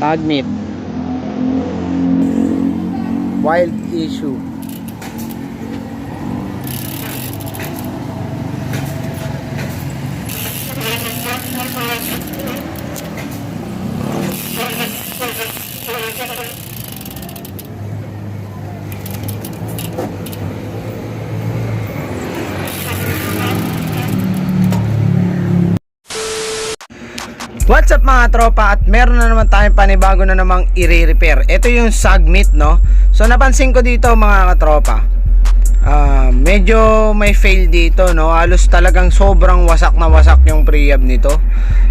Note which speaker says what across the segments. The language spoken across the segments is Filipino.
Speaker 1: Magnet. Wild issue. What's up mga tropa, at meron na naman tayong panibago na namang i-repair. Ito yung Sagmit, no? So napansin ko dito mga katropa, medyo may fail dito, no? Halos talagang sobrang wasak na wasak yung prehab nito.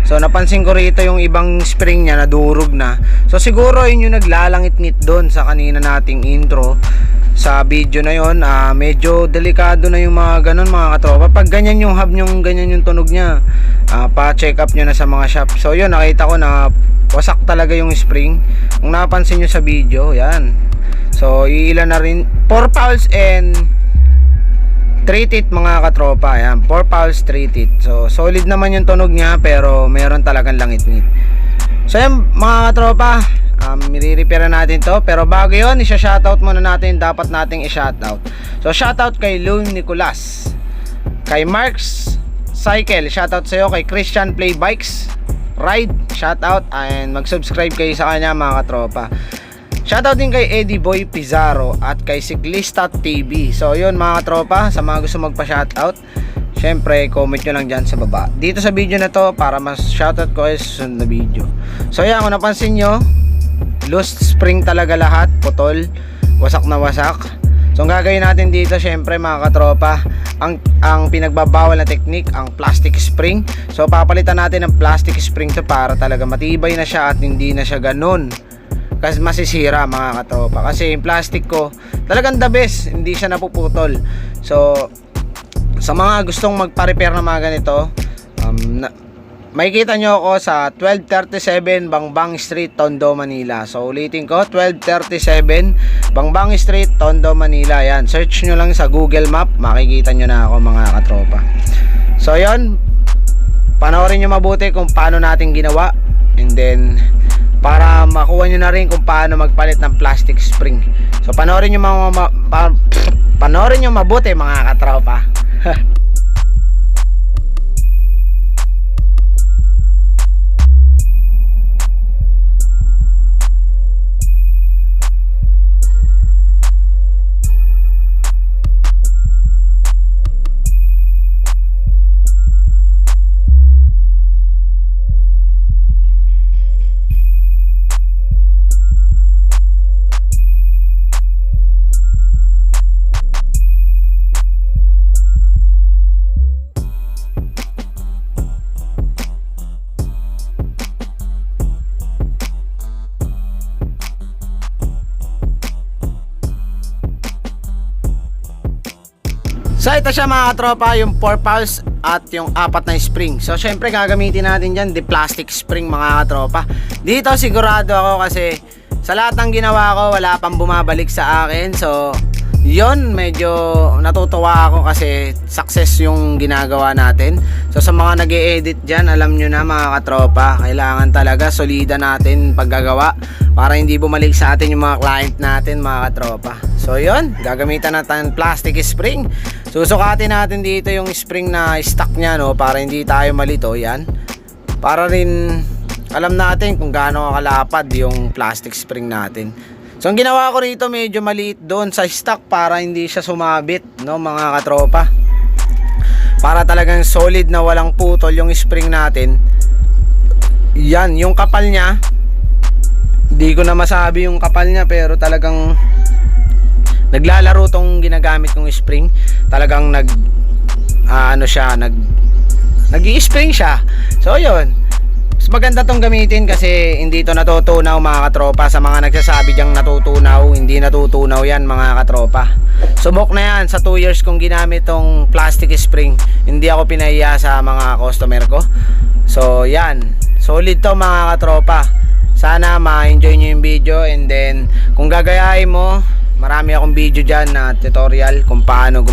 Speaker 1: So napansin ko rito yung ibang spring niya nadurog na. So siguro yun yung naglalangit-ngit doon sa kanina nating intro sa video na yon. Medyo delikado na yung mga ganun mga katropa. Pag ganyan yung hub nyong, ganyan yung tunog nya, pa-check up nyo na sa mga shop. So yun, nakita ko na wasak talaga yung spring. Kung napansin nyo sa video, yan. So iilan na rin, 4 pulse and 3 teeth mga katropa. Yan, 4 pulse, 3 teeth. So solid naman yung tunog nya, pero meron talagang langit-ngit. So yan mga katropa, i-repair natin to. Pero bago yun, isa-shoutout muna natin, dapat nating i-shoutout. So shoutout kay Lone Nicolas, kay Marks Cycle, shoutout sa'yo, kay Christian Play Bikes Ride, shoutout, and mag-subscribe kayo sa kanya mga katropa. Shoutout din kay Eddie Boy Pizarro at kay Cyclista TV. So yun mga katropa, sa mga gusto magpa-shoutout, syempre comment nyo lang dyan sa baba dito sa video na to para mas shoutout ko sa susunod na video. So yan, kung napansin nyo, loose spring talaga lahat, putol, wasak na wasak. So ang gagawin natin dito, syempre mga katropa, ang pinagbabawal na technique, ang plastic spring. So papalitan natin ng plastic spring to para talaga matibay na siya at hindi na siya ganun kasi masisira mga katropa. Kasi yung plastic ko talagang the best, hindi siya napuputol. So sa mga gustong magpa-repair ng mga ganito, makikita nyo ako sa 1237 Bangbang Street, Tondo, Manila. So ulitin ko, 1237 Bangbang Street, Tondo, Manila. Yan, search nyo lang sa Google Map, makikita nyo na ako mga katropa. So yun, panoorin nyo mabuti kung paano natin ginawa, and then para makuha nyo na rin kung paano magpalit ng plastic spring. So panoorin nyo panoorin nyo mabuti mga katropa. So ito siya mga katropa, yung 4 pulse at yung 4 na spring. So syempre gagamitin natin dyan the plastic spring mga katropa. Dito sigurado ako kasi sa lahat ng ginawa ko wala pang bumabalik sa akin. So yun, medyo natutuwa ako kasi success yung ginagawa natin. So sa mga nag-e-edit dyan, alam nyo na mga katropa, kailangan talaga solida natin paggagawa para hindi bumalik sa atin yung mga client natin mga katropa. So yun, gagamitan natin plastic spring. Susukatin natin dito yung spring na stock nya, no, para hindi tayo malito. Yan, para rin alam natin kung gaano kalapad yung plastic spring natin. So ang ginawa ko rito, medyo maliit doon sa stock para hindi siya sumabit, no mga katropa, para talagang solid na walang putol yung spring natin. Yan, yung kapal nya, hindi ko na masabi yung kapal nya, pero talagang naglalaro tong ginagamit kong spring. Talagang nag-i-spring siya. So yun, mas maganda tong gamitin kasi hindi to natutunaw mga katropa. Sa mga nagsasabi diyang natutunaw, hindi natutunaw yan mga katropa. Subok na yan, sa 2 years kong ginamit tong plastic spring, hindi ako pinahiya sa mga customer ko. So yan, solid to mga katropa. Sana ma-enjoy nyo yung video, and then kung gagayahin mo, Marami akong video dyan na tutorial kung paano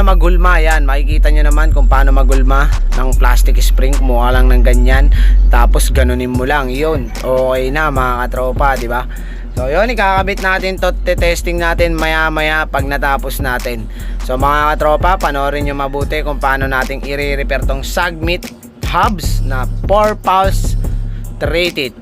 Speaker 1: maghulma. Yan, makikita nyo naman kung paano maghulma ng plastic spring. Kumuha lang ng ganyan, tapos ganunin mo lang, yun, okay na mga katropa, di ba? So yun, ikakabit natin to, testing natin maya maya pag natapos natin. So mga katropa, panoorin nyo mabuti kung paano natin i-repair tong Sagmit hubs na 4 pulse rated.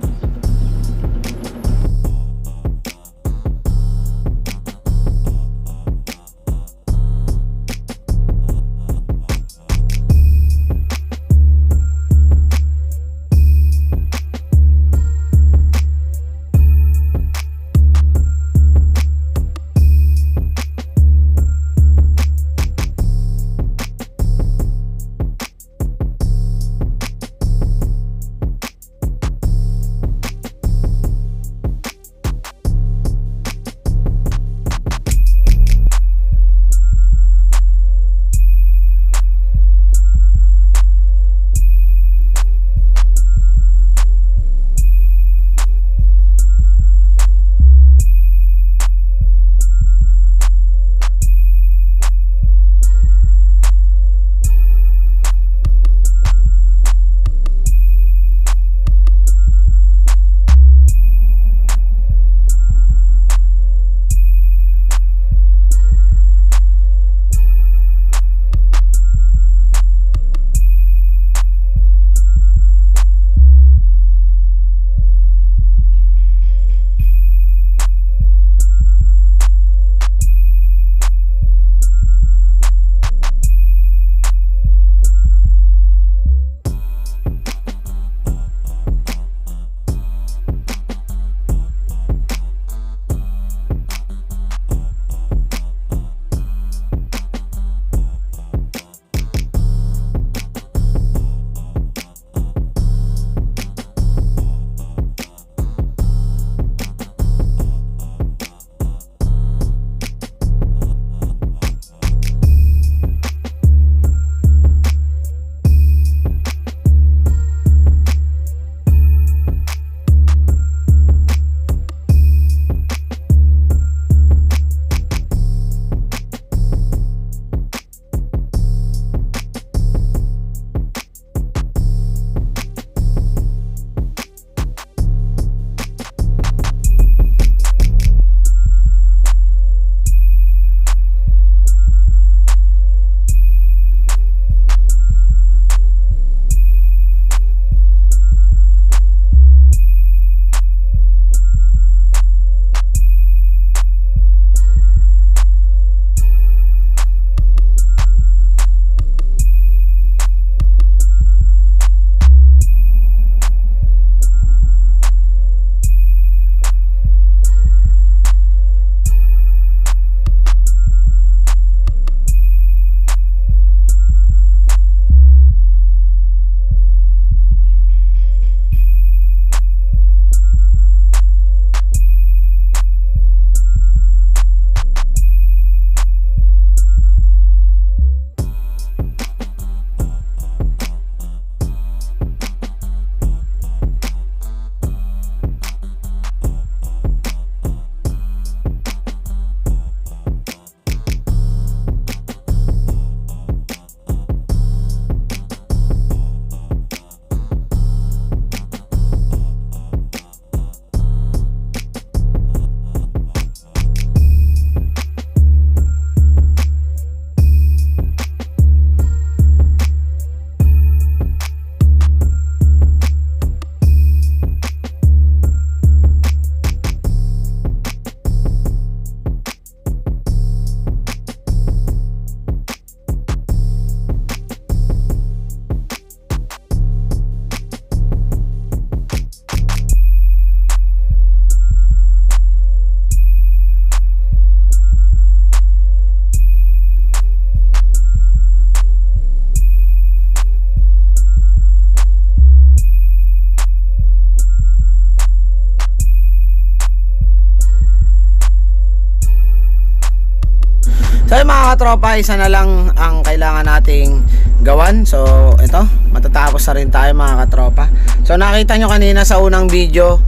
Speaker 1: So yung mga katropa, isa na lang ang kailangan nating gawan. So ito, matatapos na rin tayo mga katropa. So nakita nyo kanina sa unang video,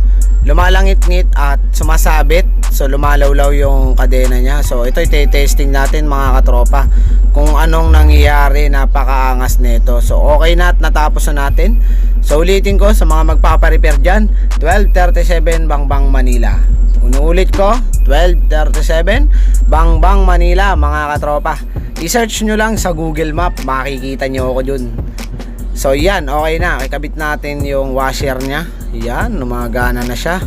Speaker 1: lumalangit-ngit at sumasabit. So lumalawlaw yung kadena niya. So ito i-testing natin mga katropa kung anong nangyayari. Napakaangas nito. So okay na at natapos na natin. So ulitin ko sa mga magpapa-repair dyan, 1237 Bangbang Manila. Unuulit ko, 1237 Bangbang Manila mga katropa. I-search nyo lang sa Google Map, makikita nyo ako dun. So yan, okay na. Ikabit natin yung washer nya. Yan, lumagana na siya.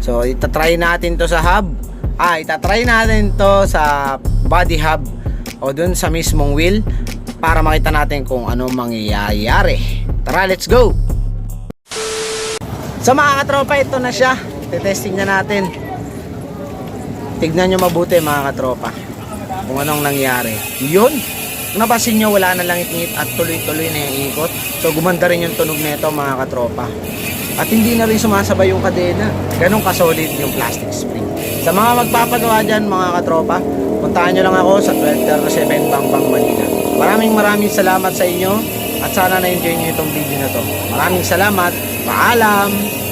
Speaker 1: So itatry natin to sa hub. Itatry natin to sa body hub o dun sa mismong wheel para makita natin kung ano mangyayari. Tara, let's go! So mga katropa, ito na siya. Testing na natin. Tignan nyo mabuti mga katropa kung anong nangyari. Yun, kung napasin nyo, wala na langit-ngit at tuloy-tuloy na yung ikot. So gumanda rin yung tunog nito mga katropa. At hindi na rin sumasabay yung kadena. Ganun kasolid yung plastic spring. Sa mga magpapagawa dyan mga katropa, puntahan nyo lang ako sa 1237 Bangbang Manila. Maraming salamat sa inyo at sana na-enjoy nyo itong video na to. Maraming salamat. Paalam!